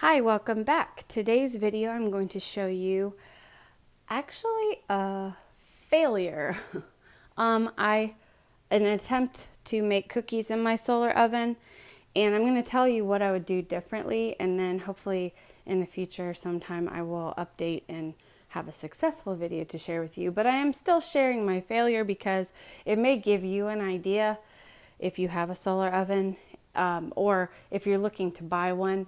Hi, welcome back. Today's video I'm going to show you actually a failure. I an attempt to make cookies in my solar oven, and I'm going to tell you what I would do differently, and then hopefully in the future sometime I will update and have a successful video to share with you. But I am still sharing my failure because it may give you an idea if you have a solar oven, or if you're looking to buy one,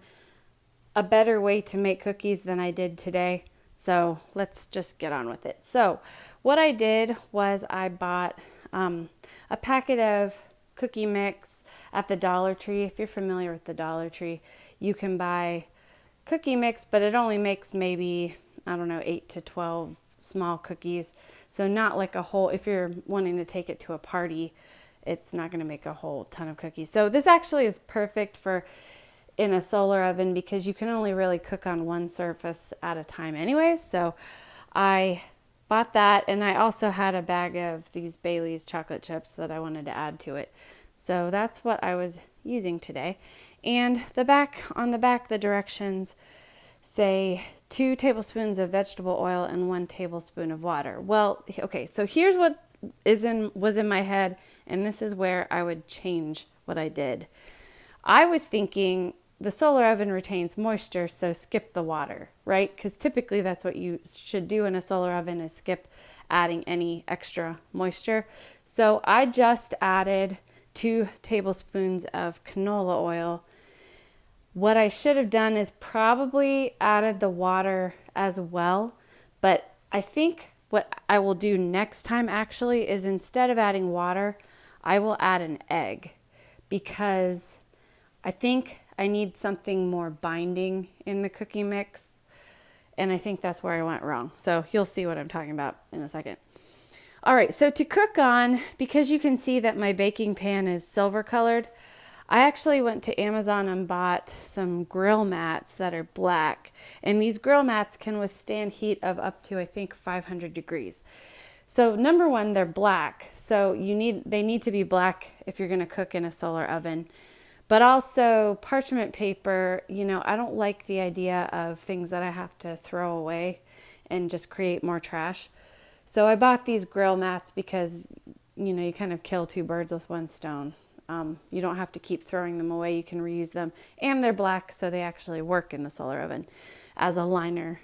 a better way to make cookies than I did today. So let's just get on with it. So what I did was I bought a packet of cookie mix at the Dollar Tree. If you're familiar with the Dollar Tree, you can buy cookie mix, but it only makes maybe, I don't know, 8 to 12 small cookies. So not like a whole, if you're wanting to take it to a party, it's not going to make a whole ton of cookies. So this actually is perfect for in a solar oven because you can only really cook on one surface at a time anyways. So I bought that, and I also had a bag of these Bailey's chocolate chips that I wanted to add to it. So that's what I was using today. And on the back the directions say 2 tablespoons of vegetable oil and 1 tablespoon of water. Well, okay, so here's what was in my head, and this is where I would change what I did. I was thinking the solar oven retains moisture, so skip the water, right? Because typically that's what you should do in a solar oven, is skip adding any extra moisture. So I just added 2 tablespoons of canola oil. What I should have done is probably added the water as well, but I think what I will do next time actually is, instead of adding water, I will add an egg, because I think I need something more binding in the cookie mix, and I think that's where I went wrong. So you'll see what I'm talking about in a second. All right, so to cook on, because you can see that my baking pan is silver colored, I actually went to Amazon and bought some grill mats that are black, and these grill mats can withstand heat of up to, I think, 500 degrees. So number one, they're black, so they need to be black if you're going to cook in a solar oven. But also parchment paper, I don't like the idea of things that I have to throw away and just create more trash. So I bought these grill mats because, you kind of kill 2 birds with 1 stone. You don't have to keep throwing them away. You can reuse them. And they're black, so they actually work in the solar oven as a liner.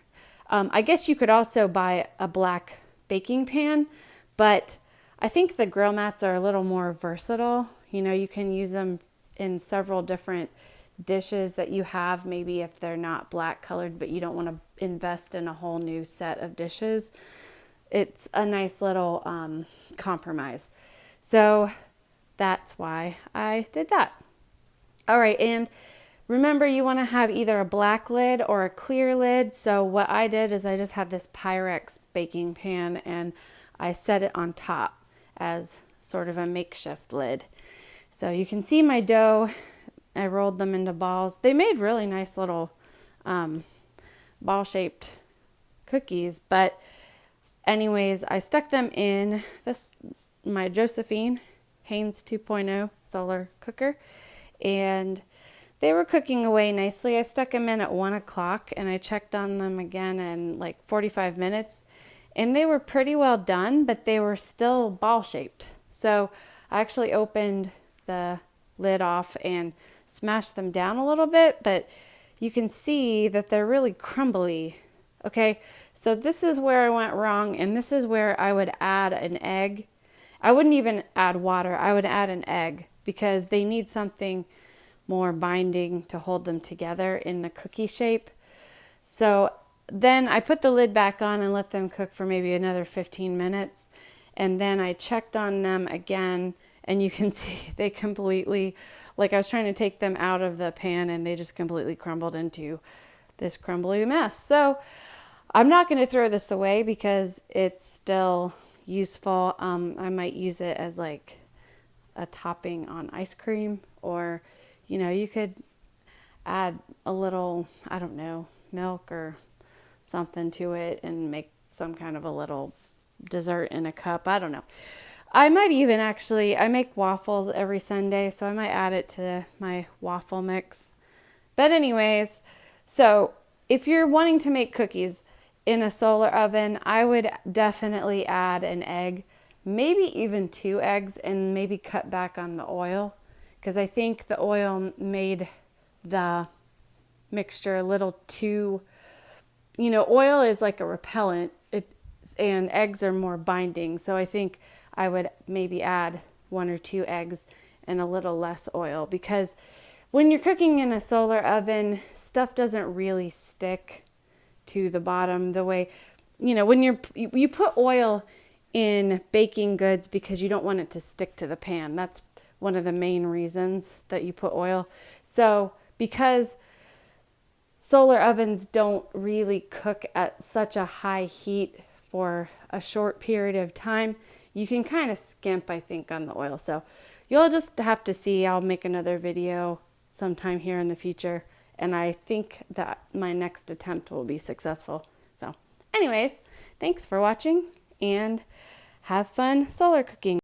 I guess you could also buy a black baking pan, but I think the grill mats are a little more versatile. You can use them in several different dishes that you have, maybe if they're not black colored, but you don't want to invest in a whole new set of dishes. It's a nice little compromise. So that's why I did that. All right, and remember, you want to have either a black lid or a clear lid. So what I did is I just had this Pyrex baking pan, and I set it on top as sort of a makeshift lid. So you can see my dough. I rolled them into balls. They made really nice little ball-shaped cookies. But anyways, I stuck them in my Josephine Haines 2.0 solar cooker, and they were cooking away nicely. I stuck them in at 1 o'clock, and I checked on them again in like 45 minutes, and they were pretty well done, but they were still ball-shaped. So I actually opened the lid off and smash them down a little bit, but you can see that they're really crumbly. Okay, so this is where I went wrong, and this is where I would add an egg. I wouldn't even add water. I would add an egg, because they need something more binding to hold them together in the cookie shape. So then I put the lid back on and let them cook for maybe another 15 minutes, and then I checked on them again. And you can see they completely, like I was trying to take them out of the pan, and they just completely crumbled into this crumbly mess. So I'm not going to throw this away because it's still useful. I might use it as like a topping on ice cream, or, you could add a little, I don't know, milk or something to it and make some kind of a little dessert in a cup. I don't know. I might even I make waffles every Sunday, so I might add it to my waffle mix. But anyways, So if you're wanting to make cookies in a solar oven, I would definitely add an egg, maybe even 2 eggs, and maybe cut back on the oil, because I think the oil made the mixture a little too, oil is like a repellent, and eggs are more binding. So I think I would maybe add 1 or 2 eggs and a little less oil, because when you're cooking in a solar oven, stuff doesn't really stick to the bottom the way, when you put oil in baking goods because you don't want it to stick to the pan. That's one of the main reasons that you put oil. So because solar ovens don't really cook at such a high heat for a short period of time, you can kind of skimp, I think, on the oil. So you'll just have to see. I'll make another video sometime here in the future, and I think that my next attempt will be successful. So anyways, thanks for watching, and have fun solar cooking.